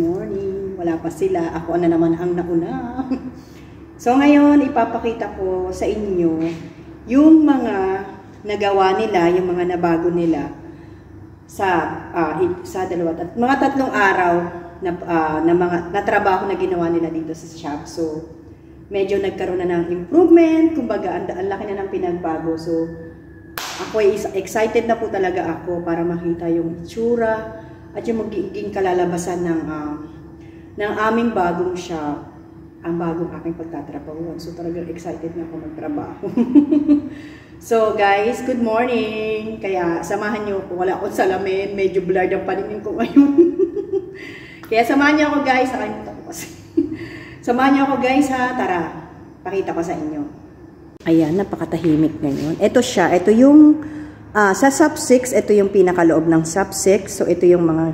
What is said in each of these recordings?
morning. Wala pa sila. Ako na naman ang nauna. So ngayon, ipapakita ko sa inyo yung mga nagawa nila, yung mga nabago nila sa dalawa at mga 3 araw na mga trabaho na ginawa nila dito sa shop. So medyo nagkaroon na ng improvement, kumbaga ang laki na ng pinagbago. So ako ay excited na po talaga ako para makita yung itsura at yung magiging kalalabasan ng aming bagong shop, ang bagong aking pagtatrabahuan. So talagang excited na ako magtrabaho. So guys, good morning. Kaya samahan niyo ako, wala akong salamin, medyo blurred ang paningin ko ngayon. Kaya samahan niyo ako guys, nakalimutan ko kasi. Samahan niyo ako guys ha, tara, pakita ko sa inyo. Ayan, napakatahimik ngayon. Ito siya, ito yung sa sub 6, ito yung pinakaloob ng sub 6. So ito yung mga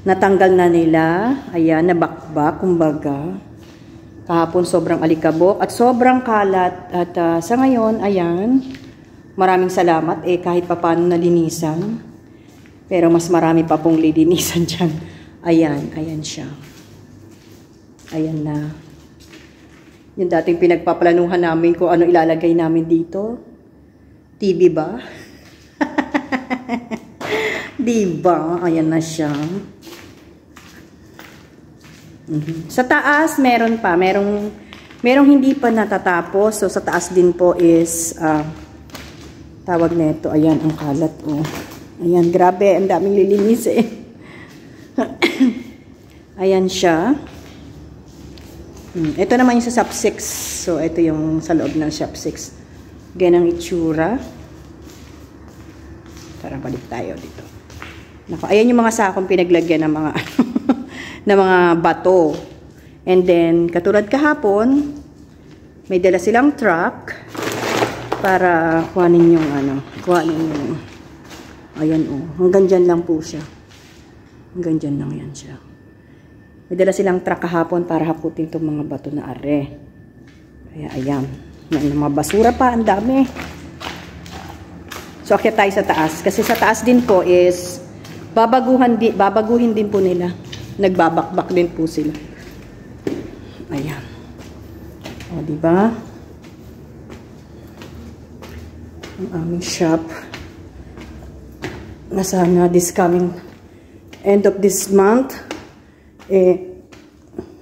natanggal na nila. Ayan, nabakbak, kumbaga. Kahapon sobrang alikabok at sobrang kalat. At sa ngayon, ayan, maraming salamat. Kahit papaano nalinisan. Pero mas marami pa pong lilinisan dyan. Ayan, ayan siya. Ayan na. Yung dating pinagpaplanuhan namin kung ano ilalagay namin dito. TV ba? Diba? Ayan na siya. Sa taas, meron pa. Merong hindi pa natatapos. So, sa taas din po is, tawag na ito. Ayan, ang kalat. Oh. Ayan, grabe. Ang daming lilinis eh. Ayan siya. Ito naman yung sa shop 6. So, ito yung sa loob ng shop 6. Ganang itsura. Tara, balik tayo dito. Naku, ayan yung mga sakong pinaglagyan ng mga ng mga bato. And then, katulad kahapon, may dala silang truck para kuhanin yung ayan oh. Hanggang dyan lang po siya. Hanggang dyan lang yan siya. May dala silang truck kahapon para haputin itong mga bato na are. Kaya ayan. May mga basura pa, ang dami. So, akyat tayo sa taas. Kasi sa taas din po is babaguhin din po nila. Nagbabakbak din po sila. Ayan. O, diba? Ang aming shop. Na sana this coming end of this month,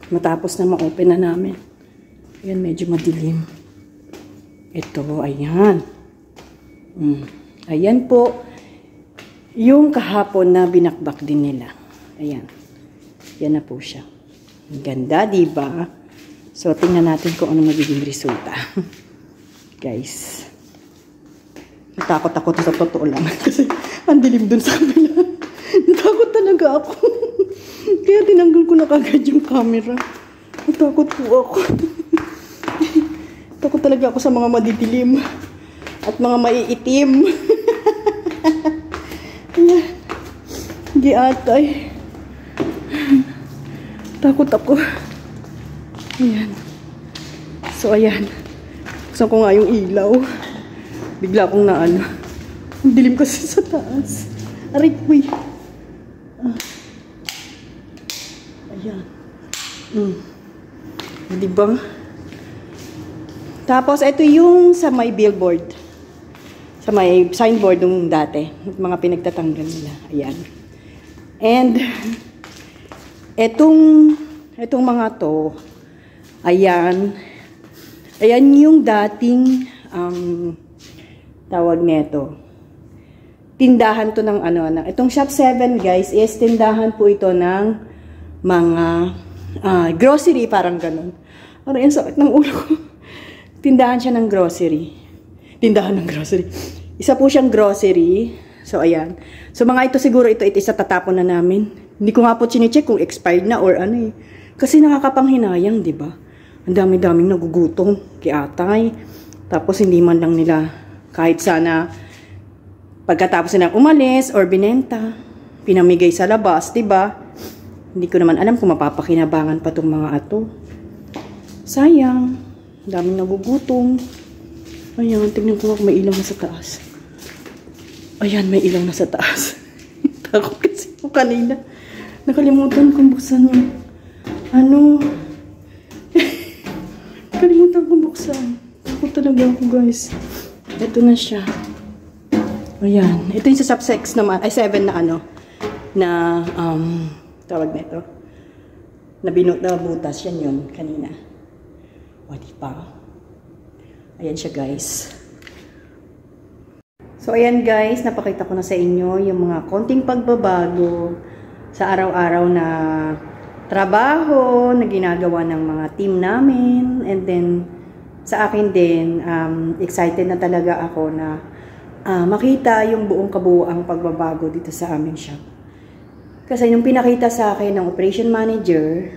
matapos na ma-open na namin. Ayan, medyo madilim. Ito, ayan. Ayan po, yung kahapon na binakbak din nila. Ayan. Yan na po siya. Ang ganda, diba? So, tingnan natin kung ano magiging resulta. Guys. Natakot ako sa totoo lang. Kasi, ang dilim dun sa kabila. Natakot talaga ako. Kaya tinanggal ko na kagad yung camera. Natakot po ako. Takot talaga ako sa mga madidilim at mga maiitim. Hindi atay. Takot ako. Ayan. So, ayan. Gusto ko nga yung ilaw. Bigla akong naano. Ang dilim kasi sa taas. Aray ko eh. Ayan. Diba? Tapos, ito yung sa may billboard. Sa may signboard nung dati. Mga pinagtatanggal nila. Ayan. And, etong mga to, ayan. Ayan yung dating, tawag nito. Tindahan to ng itong shop 7, guys, is tindahan po ito ng mga grocery, parang ganun. Parang yung sakit ng ulo ko. Tindahan siya ng grocery. Tindahan ng grocery. Isa po siyang grocery. So, ayan. So, mga ito siguro, ito isa tatapon na namin. Hindi ko nga po chinecheck kung expired na or ano eh. Kasi nakakapanghinayang, di ba? Ang dami-daming nagugutom kay atay. Tapos, hindi man lang nila kahit sana pagkatapos nilang umalis or binenta, pinamigay sa labas, di ba? Hindi ko naman alam kung mapapakinabangan pa itong mga ato. Sayang. Daming nagugutom. Ayan, tingnan ko kung may ilaw na sa taas. Ayan, may ilaw na sa taas. Takot kasi po kanina. Nakalimutan kong buksan yung ano. Nakalimutan kong buksan. Ako talaga ako, guys. Ito na siya. Ayan. Ito yung sa sub 6 naman. Ay, 7 na ano. Na, tawag na ito. Na butas. Yan yun. Kanina. O, diba? Ayan siya, guys. So, ayan, guys. Napakita ko na sa inyo yung mga konting pagbabago sa araw-araw na trabaho na ginagawa ng mga team namin. And then, sa akin din, excited na talaga ako na makita yung buong kabuuang pagbabago dito sa aming shop. Kasi nung pinakita sa akin ng operation manager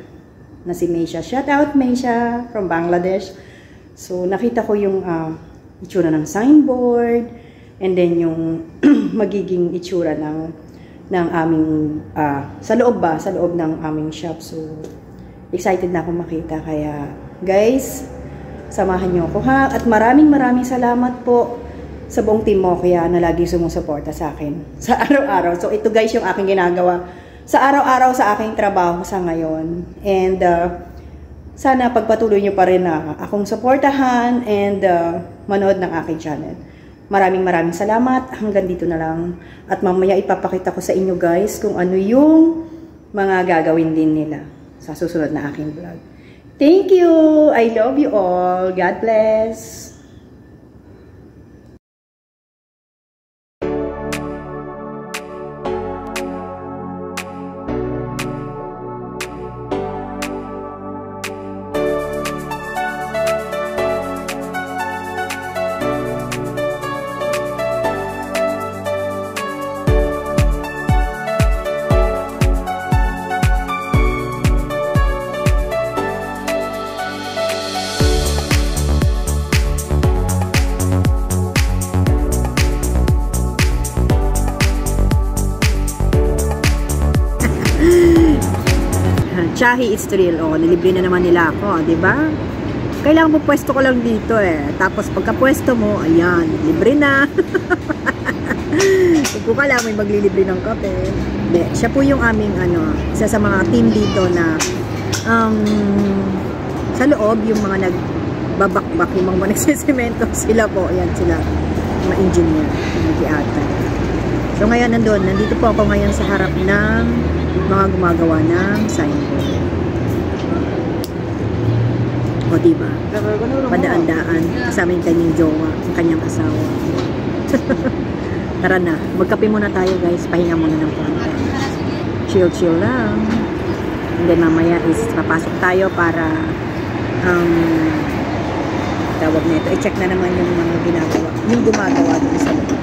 na si Meisha, shout out Meisha from Bangladesh. So nakita ko yung itsura ng signboard and then yung magiging itsura ng aming sa loob ng aming shop. So excited na ako makita, kaya guys, samahan niyo ako ha, at maraming salamat po sa buong team mo kaya na lagi sumusuporta sa akin sa araw-araw. So ito guys yung aking ginagawa sa araw-araw sa aking trabaho sa ngayon. And sana pagpatuloy nyo pa rin na akong suportahan and manood ng aking channel. Maraming salamat. Hanggang dito na lang. At mamaya ipapakita ko sa inyo guys kung ano yung mga gagawin din nila sa susunod na aking vlog. Thank you! I love you all. God bless! Chahi is real. Oh, nilibre na naman nila ako, 'di ba? Kailangan mo pwesto ko lang dito eh. Tapos pagka pwesto mo, ayan, libre na. Kung kala may maglilibre ng kape. Hindi, siya po yung aming isa sa mga team dito na sa loob yung mga nagbabakbak, yung mga nagsisemento, sila po, ayan sila, mga engineer, nag-iata. So ngayon nandito po ako ngayon sa harap ng mga gumagawa ng signboard. O diba? Padaan-daan kasama yung kanyang jowa, yung kanyang asawa. Tara na, magkape muna tayo guys, pahinga muna ng konti. Chill lang. And then mamaya is papasok tayo para tawag na ito, i-check na naman yung mga ginagawa, yung gumagawa dun sa loob.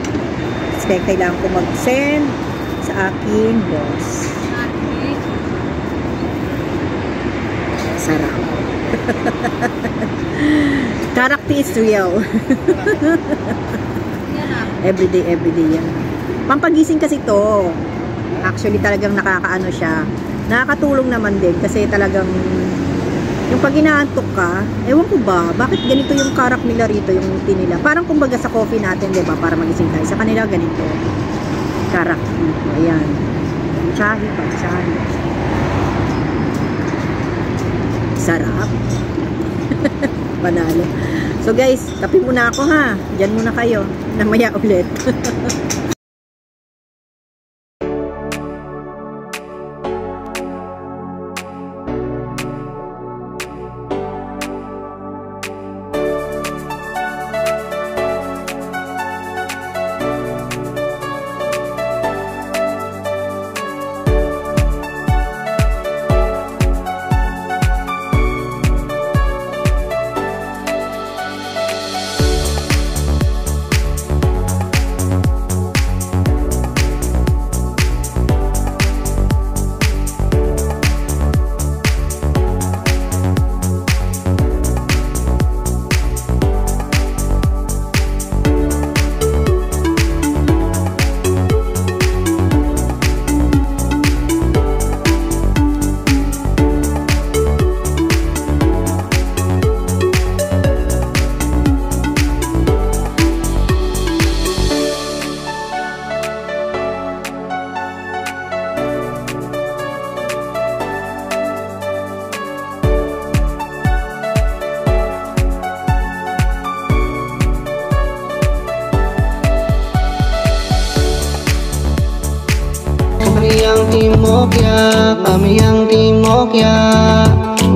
Kasi kailangan ko mag-send sa aking boss. Sarap. Character is real. Everyday yan. Pampagising kasi to. Actually talagang nakakaano siya. Nakakatulong naman din kasi talagang yung pag inaantok ka, ewan ko ba, bakit ganito yung karak nila rito, yung tea nila. Parang kumbaga sa coffee natin, diba, para magising tayo. Sa kanila ganito. Karak dito. Ayan. Chahi pa. Chahi. Sarap. Panalo. So guys, kape muna ako ha. Diyan muna kayo. Namaya ulit. Timokya, kami ang Timokya,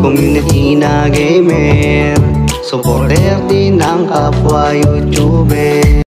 community na gamer, supporter din ang kapwa YouTuber.